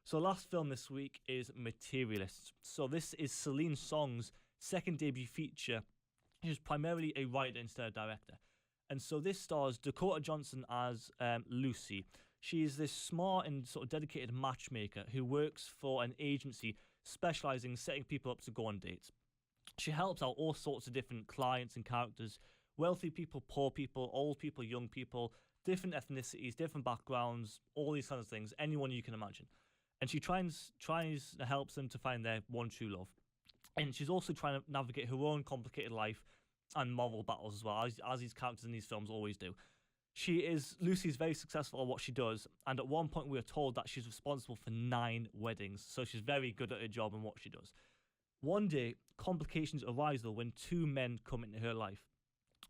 So last film this week is Materialists. So this is Celine Song's second debut feature. She's primarily a writer instead of director. And so this stars Dakota Johnson as Lucy. She is this smart and sort of dedicated matchmaker who works for an agency specialising in setting people up to go on dates. She helps out all sorts of different clients and characters, wealthy people, poor people, old people, young people, different ethnicities, different backgrounds, all these kinds of things, anyone you can imagine. And she tries and helps them to find their one true love. And she's also trying to navigate her own complicated life and moral battles as well, as these characters in these films always do. Lucy's very successful at what she does, and at one point we are told that she's responsible for 9 weddings, so she's very good at her job and what she does. One day, complications arise though when 2 men come into her life.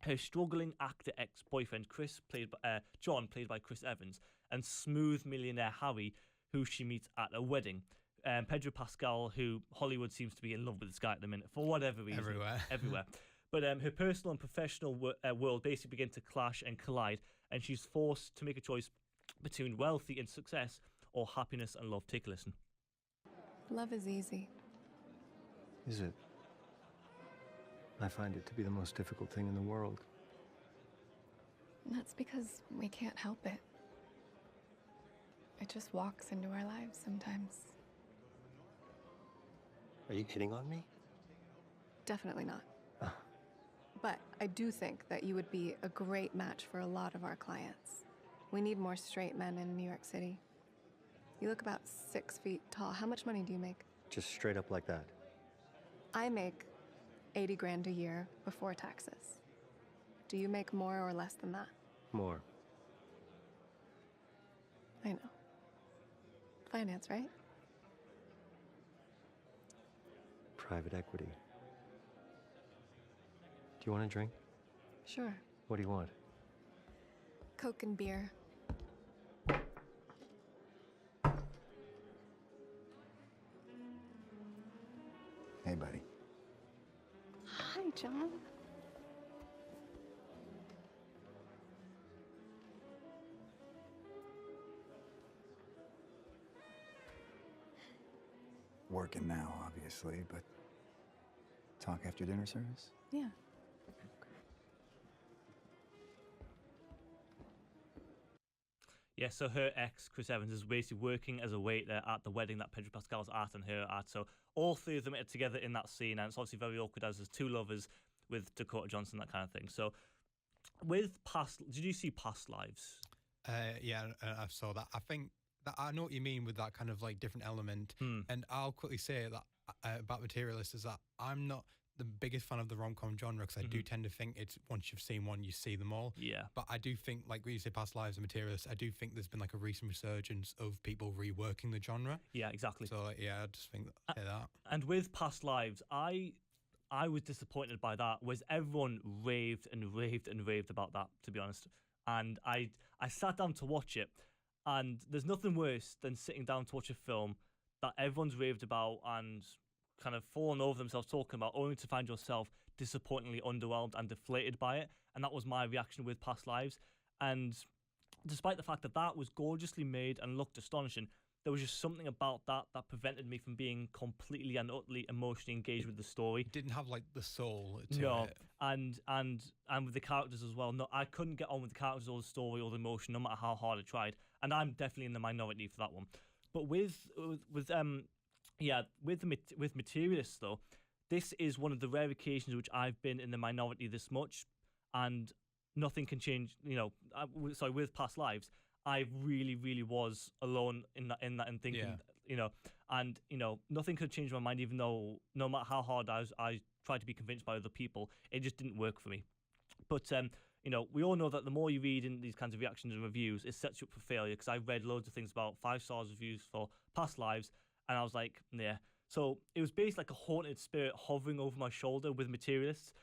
Her struggling actor ex-boyfriend John, played by Chris Evans, and smooth millionaire Harry, who she meets at a wedding. Pedro Pascal, who Hollywood seems to be in love with this guy at the minute for whatever reason. Everywhere. But her personal and professional world basically begin to clash and collide, and she's forced to make a choice between wealthy and success or happiness and love. Take a listen. Love is easy. Is it? I find it to be the most difficult thing in the world. That's because we can't help it. It just walks into our lives sometimes. Are you hitting on me? Definitely not. But I do think that you would be a great match for a lot of our clients. We need more straight men in New York City. You look about 6 feet tall. How much money do you make? Just straight up like that. I make 80 grand a year before taxes. Do you make more or less than that? More. I know. Finance, right? Private equity. Do you want a drink? Sure. What do you want? Coke and beer. Hey, buddy. Hi, John. Working now, obviously, but talk after dinner service? Yeah. Yeah, so her ex, Chris Evans, is basically working as a waiter at the wedding that Pedro Pascal's at and her at. So all 3 of them are together in that scene, and it's obviously very awkward as there's 2 lovers with Dakota Johnson, that kind of thing. So did you see Past Lives? Yeah, I saw that. I think that I know what you mean with that kind of like different element. And I'll quickly say that about Materialists is that I'm not the biggest fan of the rom-com genre because I do tend to think it's once you've seen one, you see them all. Yeah. But I do think, like when you say Past Lives and Materialists, I do think there's been like a recent resurgence of people reworking the genre. Yeah, exactly. So yeah, I just think that. And with Past Lives, I was disappointed by that. Was everyone raved and raved and raved about that, to be honest. And I sat down to watch it, and there's nothing worse than sitting down to watch a film that everyone's raved about and kind of fallen over themselves talking about, only to find yourself disappointingly underwhelmed and deflated by it. And that was my reaction with Past Lives. And despite the fact that that was gorgeously made and looked astonishing, there was just something about that prevented me from being completely and utterly emotionally engaged with the story. It didn't have like the soul to it. And with the characters as well. No, I couldn't get on with the characters or the story or the emotion, no matter how hard I tried. And I'm definitely in the minority for that one. But with Materialists though, this is one of the rare occasions which I've been in the minority this much, and nothing can change. With Past Lives, I really, really was alone in that and thinking, nothing could change my mind, even though no matter how hard I tried to be convinced by other people, it just didn't work for me. But we all know that the more you read in these kinds of reactions and reviews, it sets you up for failure. Because I read loads of things about 5 stars reviews for Past Lives, and I was like, yeah. So it was basically like a haunted spirit hovering over my shoulder with Materialists,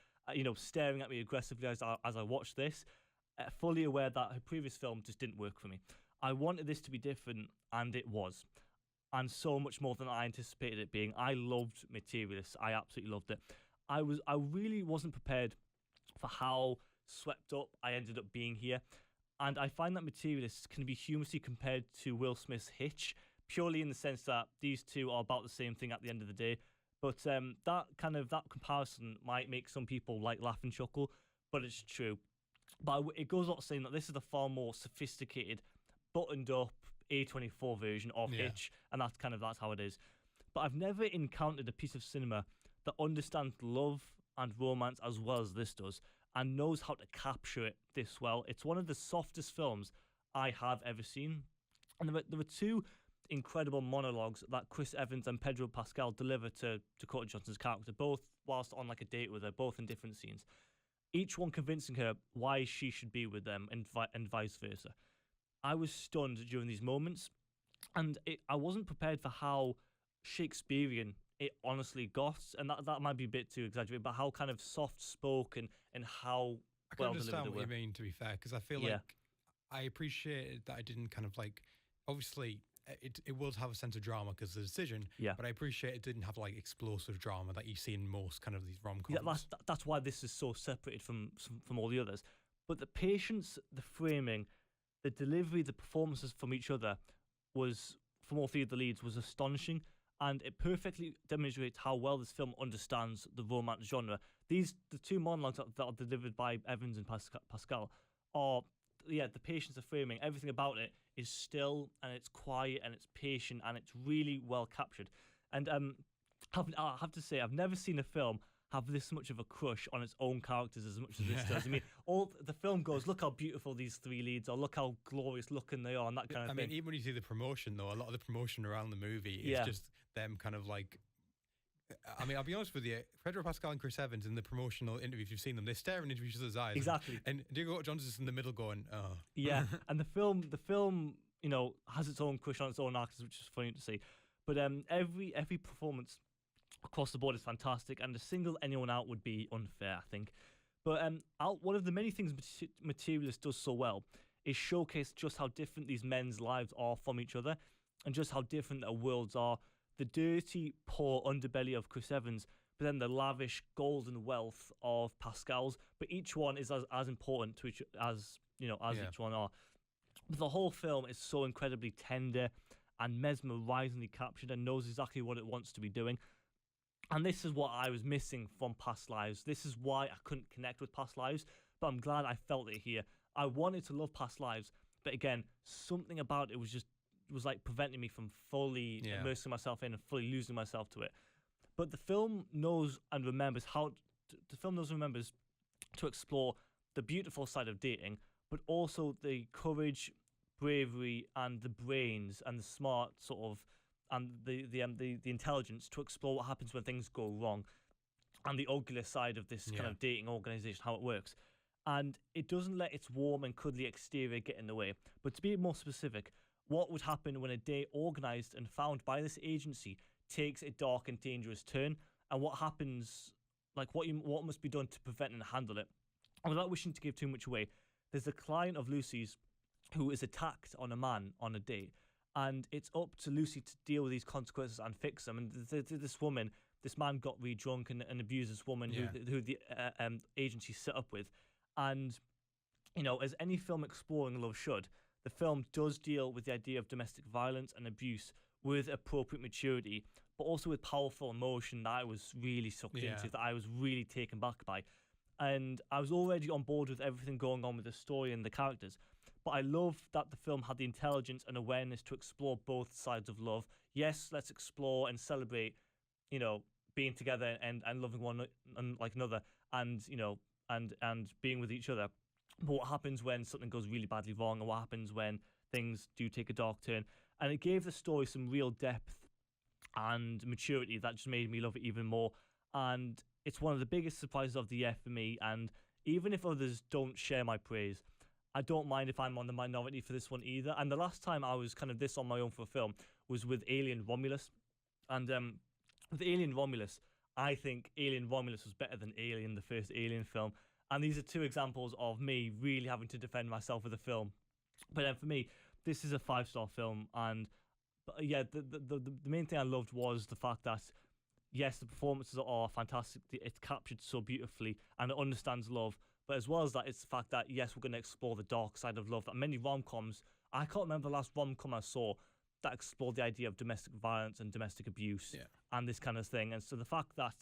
staring at me aggressively as I watched this, fully aware that her previous film just didn't work for me. I wanted this to be different, and it was. And so much more than I anticipated it being. I loved Materialists. I absolutely loved it. I really wasn't prepared for how swept up I ended up being here. And I find that Materialists can be humorously compared to Will Smith's Hitch, purely in the sense that these two are about the same thing at the end of the day. But that comparison might make some people like laugh and chuckle, but it's true. But it goes without saying that this is a far more sophisticated, buttoned up A24 version of Hitch, and that's how it is. But I've never encountered a piece of cinema that understands love and romance as well as this does, and knows how to capture it this well. It's one of the softest films I have ever seen. And there were two incredible monologues that Chris Evans and Pedro Pascal deliver to Dakota Johnson's character, both whilst on like a date with her, both in different scenes. Each one convincing her why she should be with them and vice versa. I was stunned during these moments, and I wasn't prepared for how Shakespearean it honestly got, and that might be a bit too exaggerated, but how kind of soft spoken and how I can well understand delivered what they you were. mean, to be fair, because I feel like I appreciated that I didn't kind of like, obviously it will have a sense of drama because of the decision, but I appreciate it didn't have like explosive drama that you see in most kind of these rom-coms. Yeah, that's why this is so separated from all the others. But the patience, the framing, the delivery, the performances from each other from all three of the leads was astonishing, and it perfectly demonstrates how well this film understands the romance genre. The two monologues that are delivered by Evans and Pascal are, the patience of framing, everything about it is still, and it's quiet, and it's patient, and it's really well captured. And I have to say, I've never seen a film have this much of a crush on its own characters as much as this does. I mean, all the film goes, look how beautiful these three leads are, look how glorious looking they are, and that kind of thing. I mean, even when you see the promotion, though, a lot of the promotion around the movie is just them kind of like... I mean, I'll be honest with you, Pedro Pascal and Chris Evans in the promotional interviews, you've seen them, they're staring into each other's eyes. Exactly. And Diego Johnson's in the middle going, oh. Yeah, and the film, has its own crush on its own actors, which is funny to see. But every performance across the board is fantastic, and to single anyone out would be unfair, I think. But one of the many things Materialists does so well is showcase just how different these men's lives are from each other, and just how different their worlds are. The dirty, poor underbelly of Chris Evans, but then the lavish, golden wealth of Pascal's. But each one is as important to each each one are. But the whole film is so incredibly tender and mesmerizingly captured, and knows exactly what it wants to be doing. And this is what I was missing from Past Lives. This is why I couldn't connect with Past Lives, but I'm glad I felt it here. I wanted to love Past Lives, but again, something about it was like preventing me from fully immersing myself in and fully losing myself to it. But the film knows and remembers to explore the beautiful side of dating, but also the courage, bravery, and the brains and the smart sort of, and the intelligence to explore what happens when things go wrong, and the uglier side of this kind of dating organization, how it works. And it doesn't let its warm and cuddly exterior get in the way. But to be more specific, what would happen when a date organized and found by this agency takes a dark and dangerous turn, and what happens, like what must be done to prevent and handle it. And without wishing to give too much away, there's a client of Lucy's who is attacked on a man on a date, and it's up to Lucy to deal with these consequences and fix them. And this man got really drunk and abused this woman who the agency set up with. And, as any film exploring love should, the film does deal with the idea of domestic violence and abuse with appropriate maturity, but also with powerful emotion that I was really sucked into, that I was really taken back by. And I was already on board with everything going on with the story and the characters. But I love that the film had the intelligence and awareness to explore both sides of love. Yes, let's explore and celebrate, being together and loving one like another, and and being with each other. But what happens when something goes really badly wrong, and what happens when things do take a dark turn? And it gave the story some real depth and maturity that just made me love it even more. And it's one of the biggest surprises of the year for me. And even if others don't share my praise, I don't mind if I'm on the minority for this one either. And the last time I was kind of this on my own for a film was with Alien Romulus. And with Alien Romulus, I think Alien Romulus was better than Alien, the first Alien film. And these are two examples of me really having to defend myself with a film. But for me, this is a 5-star film. And the main thing I loved was the fact that, yes, the performances are fantastic. It's captured so beautifully, and it understands love. But as well as that, it's the fact that, yes, we're going to explore the dark side of love. That many rom-coms, I can't remember the last rom-com I saw that explore the idea of domestic violence and domestic abuse and this kind of thing. And so the fact that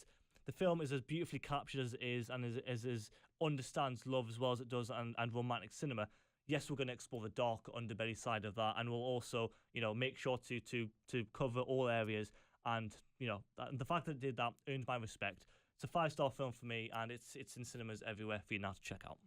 the film is as beautifully captured as it is, and as understands love as well as it does, and romantic cinema. Yes, we're going to explore the dark underbelly side of that, and we'll also, make sure to cover all areas. And the fact that it did that earned my respect. It's a 5-star film for me, and it's in cinemas everywhere for you now to check out.